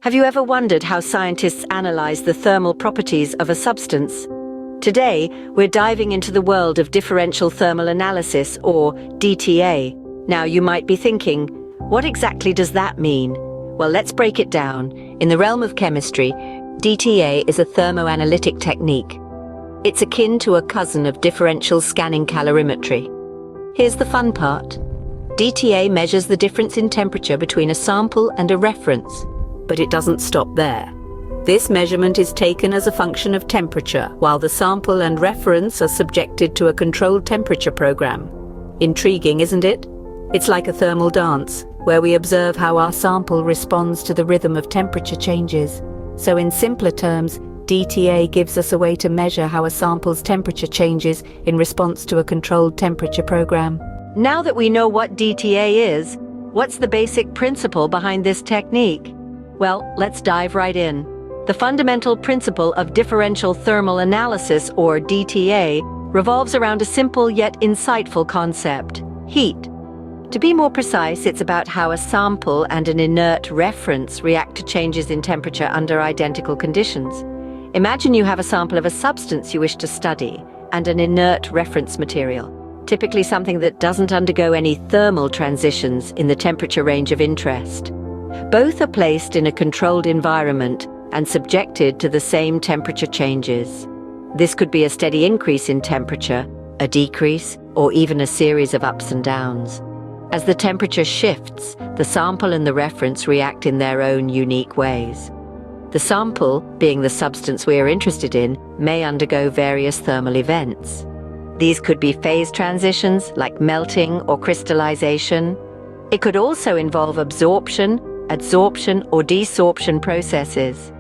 Have you ever wondered how scientists analyze the thermal properties of a substance? Today, we're diving into the world of differential thermal analysis, or DTA. Now, you might be thinking, what exactly does that mean? Well, let's break it down. In the realm of chemistry, DTA is a thermoanalytic technique. It's akin to a cousin of differential scanning calorimetry. Here's the fun part. DTA measures the difference in temperature between a sample and a reference. But it doesn't stop there. This measurement is taken as a function of temperature, while the sample and reference are subjected to a controlled temperature program. Intriguing, isn't it? It's like a thermal dance, where we observe how our sample responds to the rhythm of temperature changes. So in simpler terms, DTA gives us a way to measure how a sample's temperature changes in response to a controlled temperature program. Now that we know what DTA is, what's the basic principle behind this technique? Well, let's dive right in. The fundamental principle of differential thermal analysis, or DTA, revolves around a simple yet insightful concept: heat. To be more precise, it's about how a sample and an inert reference react to changes in temperature under identical conditions. Imagine you have a sample of a substance you wish to study and an inert reference material, typically something that doesn't undergo any thermal transitions in the temperature range of interest. Both are placed in a controlled environment and subjected to the same temperature changes. This could be a steady increase in temperature, a decrease, or even a series of ups and downs. As the temperature shifts, the sample and the reference react in their own unique ways. The sample, being the substance we are interested in, may undergo various thermal events. These could be phase transitions, like melting or crystallization. It could also involve absorption, adsorption, or desorption processes.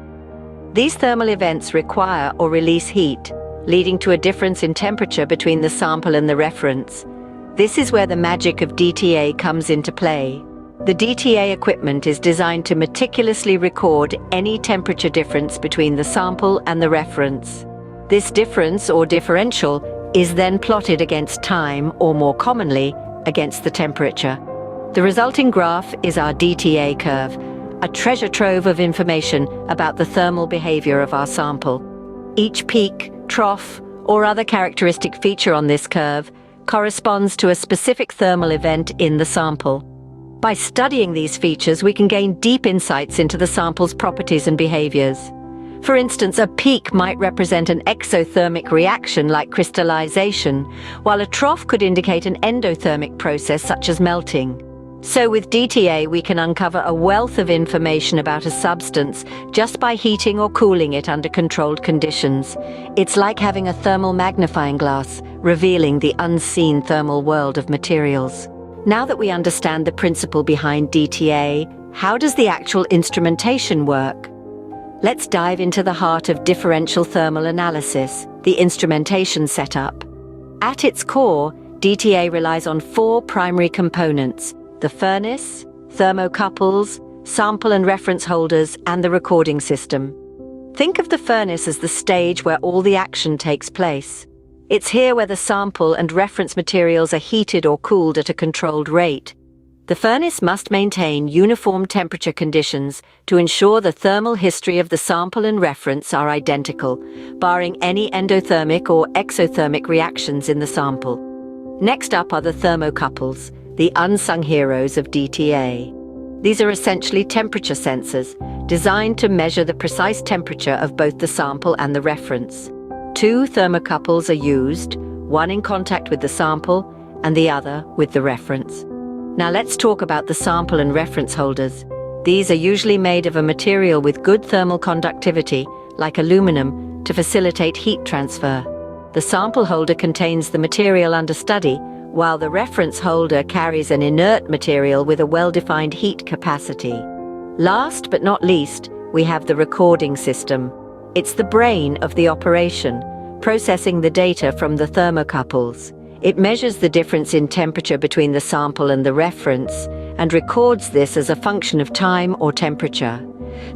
These thermal events require or release heat, leading to a difference in temperature between the sample and the reference. This is where the magic of DTA comes into play. The DTA equipment is designed to meticulously record any temperature difference between the sample and the reference. This difference, or differential, is then plotted against time, or more commonly, against the temperature. The resulting graph is our DTA curve, a treasure trove of information about the thermal behavior of our sample. Each peak, trough, or other characteristic feature on this curve corresponds to a specific thermal event in the sample. By studying these features, we can gain deep insights into the sample's properties and behaviors. For instance, a peak might represent an exothermic reaction like crystallization, while a trough could indicate an endothermic process such as melting. So with DTA, we can uncover a wealth of information about a substance just by heating or cooling it under controlled conditions. It's like having a thermal magnifying glass, revealing the unseen thermal world of materials. Now that we understand the principle behind DTA, how does the actual instrumentation work? Let's dive into the heart of differential thermal analysis, the instrumentation setup. At its core, DTA relies on four primary components: the furnace, thermocouples, sample and reference holders, and the recording system. Think of the furnace as the stage where all the action takes place. It's here where the sample and reference materials are heated or cooled at a controlled rate. The furnace must maintain uniform temperature conditions to ensure the thermal history of the sample and reference are identical, barring any endothermic or exothermic reactions in the sample. Next up are the thermocouples, the unsung heroes of DTA. These are essentially temperature sensors, designed to measure the precise temperature of both the sample and the reference. Two thermocouples are used, one in contact with the sample and the other with the reference. Now let's talk about the sample and reference holders. These are usually made of a material with good thermal conductivity, like aluminum, to facilitate heat transfer. The sample holder contains the material under study, while the reference holder carries an inert material with a well-defined heat capacity. Last but not least, we have the recording system. It's the brain of the operation, processing the data from the thermocouples. It measures the difference in temperature between the sample and the reference, and records this as a function of time or temperature.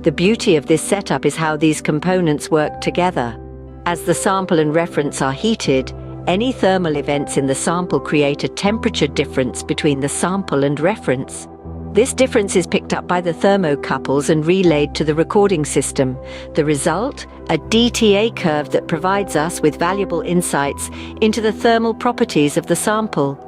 The beauty of this setup is how these components work together. As the sample and reference are heated, any thermal events in the sample create a temperature difference between the sample and reference. This difference is picked up by the thermocouples and relayed to the recording system. The result? A DTA curve that provides us with valuable insights into the thermal properties of the sample.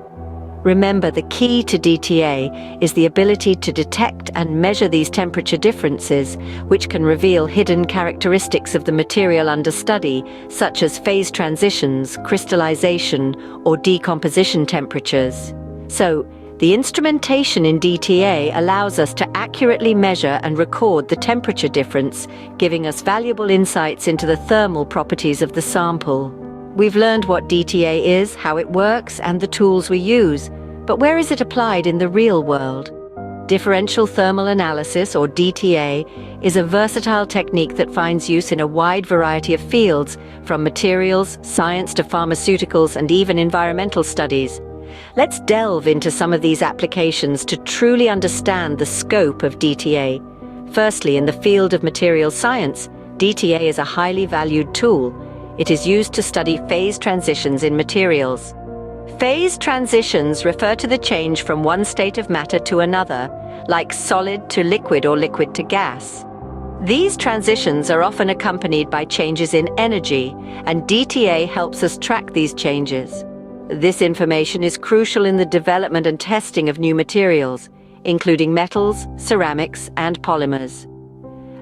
Remember, the key to DTA is the ability to detect and measure these temperature differences, which can reveal hidden characteristics of the material under study, such as phase transitions, crystallization, or decomposition temperatures. So, the instrumentation in DTA allows us to accurately measure and record the temperature difference, giving us valuable insights into the thermal properties of the sample. We've learned what DTA is, how it works, and the tools we use. But where is it applied in the real world? Differential thermal analysis, or DTA, is a versatile technique that finds use in a wide variety of fields, from materials, science to pharmaceuticals, and even environmental studies. Let's delve into some of these applications to truly understand the scope of DTA. Firstly, in the field of materials science, DTA is a highly valued tool. It is used to study phase transitions in materials. Phase transitions refer to the change from one state of matter to another, like solid to liquid or liquid to gas. These transitions are often accompanied by changes in energy, and DTA helps us track these changes. This information is crucial in the development and testing of new materials, including metals, ceramics, and polymers.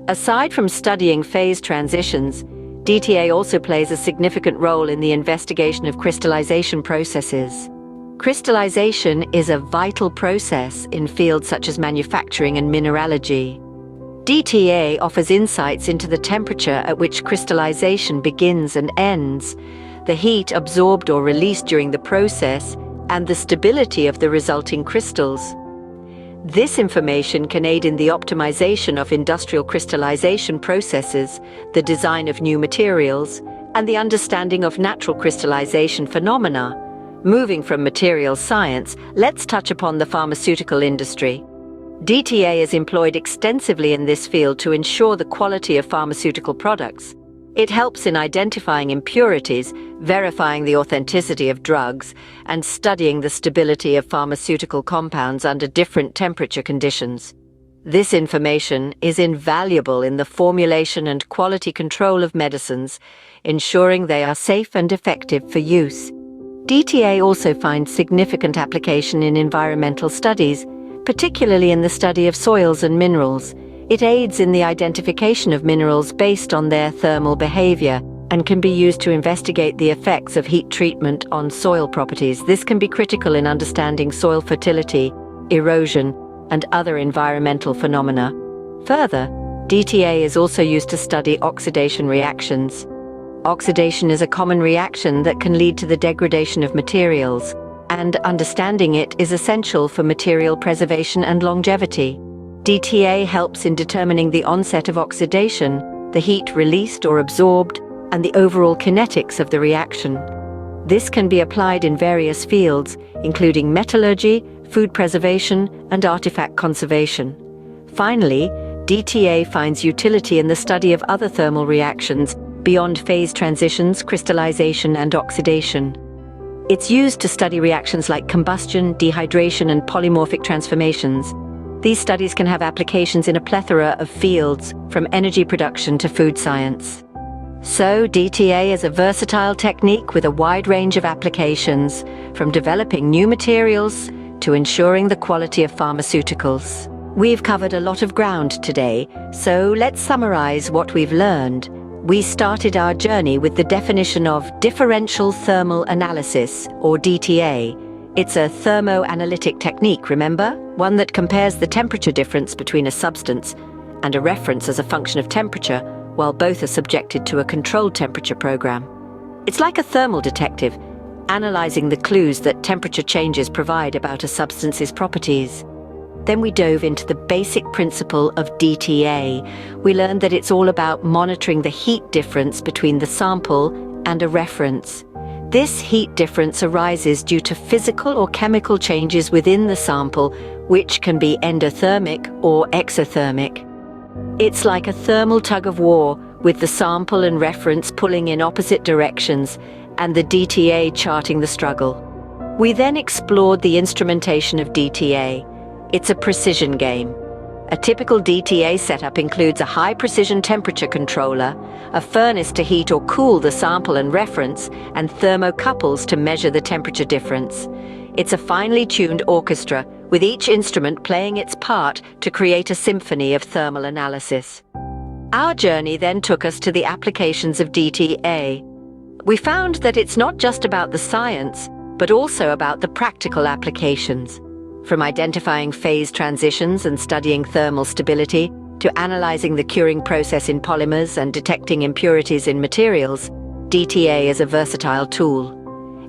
Aside from studying phase transitions, DTA also plays a significant role in the investigation of crystallization processes. Crystallization is a vital process in fields such as manufacturing and mineralogy. DTA offers insights into the temperature at which crystallization begins and ends, the heat absorbed or released during the process, and the stability of the resulting crystals. This information can aid in the optimization of industrial crystallization processes, the design of new materials, and the understanding of natural crystallization phenomena. Moving from materials science, let's touch upon the pharmaceutical industry. DTA is employed extensively in this field to ensure the quality of pharmaceutical products. It helps in identifying impurities, verifying the authenticity of drugs, and studying the stability of pharmaceutical compounds under different temperature conditions. This information is invaluable in the formulation and quality control of medicines, ensuring they are safe and effective for use. DTA also finds significant application in environmental studies, particularly in the study of soils and minerals. It aids in the identification of minerals based on their thermal behavior and can be used to investigate the effects of heat treatment on soil properties. This can be critical in understanding soil fertility, erosion, and other environmental phenomena. Further, DTA is also used to study oxidation reactions. Oxidation is a common reaction that can lead to the degradation of materials, and understanding it is essential for material preservation and longevity. DTA helps in determining the onset of oxidation, the heat released or absorbed, and the overall kinetics of the reaction. This can be applied in various fields, including metallurgy, food preservation, and artifact conservation. Finally, DTA finds utility in the study of other thermal reactions beyond phase transitions, crystallization, and oxidation. It's used to study reactions like combustion, dehydration, and polymorphic transformations. These studies can have applications in a plethora of fields, from energy production to food science. So, DTA is a versatile technique with a wide range of applications, from developing new materials to ensuring the quality of pharmaceuticals. We've covered a lot of ground today, so let's summarize what we've learned. We started our journey with the definition of differential thermal analysis, or DTA. It's a thermoanalytic technique, remember? One that compares the temperature difference between a substance and a reference as a function of temperature, while both are subjected to a controlled temperature program. It's like a thermal detective, analyzing the clues that temperature changes provide about a substance's properties. Then we dove into the basic principle of DTA. We learned that it's all about monitoring the heat difference between the sample and a reference. This heat difference arises due to physical or chemical changes within the sample, which can be endothermic or exothermic. It's like a thermal tug-of-war, with the sample and reference pulling in opposite directions, and the DTA charting the struggle. We then explored the instrumentation of DTA. It's a precision game. A typical DTA setup includes a high-precision temperature controller, a furnace to heat or cool the sample and reference, and thermocouples to measure the temperature difference. It's a finely tuned orchestra, with each instrument playing its part to create a symphony of thermal analysis. Our journey then took us to the applications of DTA. We found that it's not just about the science, but also about the practical applications. From identifying phase transitions and studying thermal stability, to analyzing the curing process in polymers and detecting impurities in materials, DTA is a versatile tool.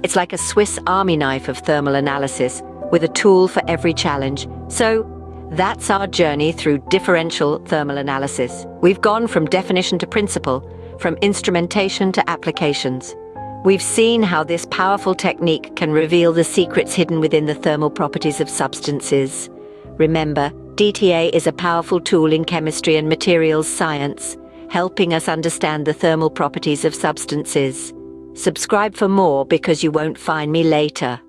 It's like a Swiss Army knife of thermal analysis, with a tool for every challenge. So, that's our journey through differential thermal analysis. We've gone from definition to principle, from instrumentation to applications. We've seen how this powerful technique can reveal the secrets hidden within the thermal properties of substances. Remember, DTA is a powerful tool in chemistry and materials science, helping us understand the thermal properties of substances. Subscribe for more because you won't find me later.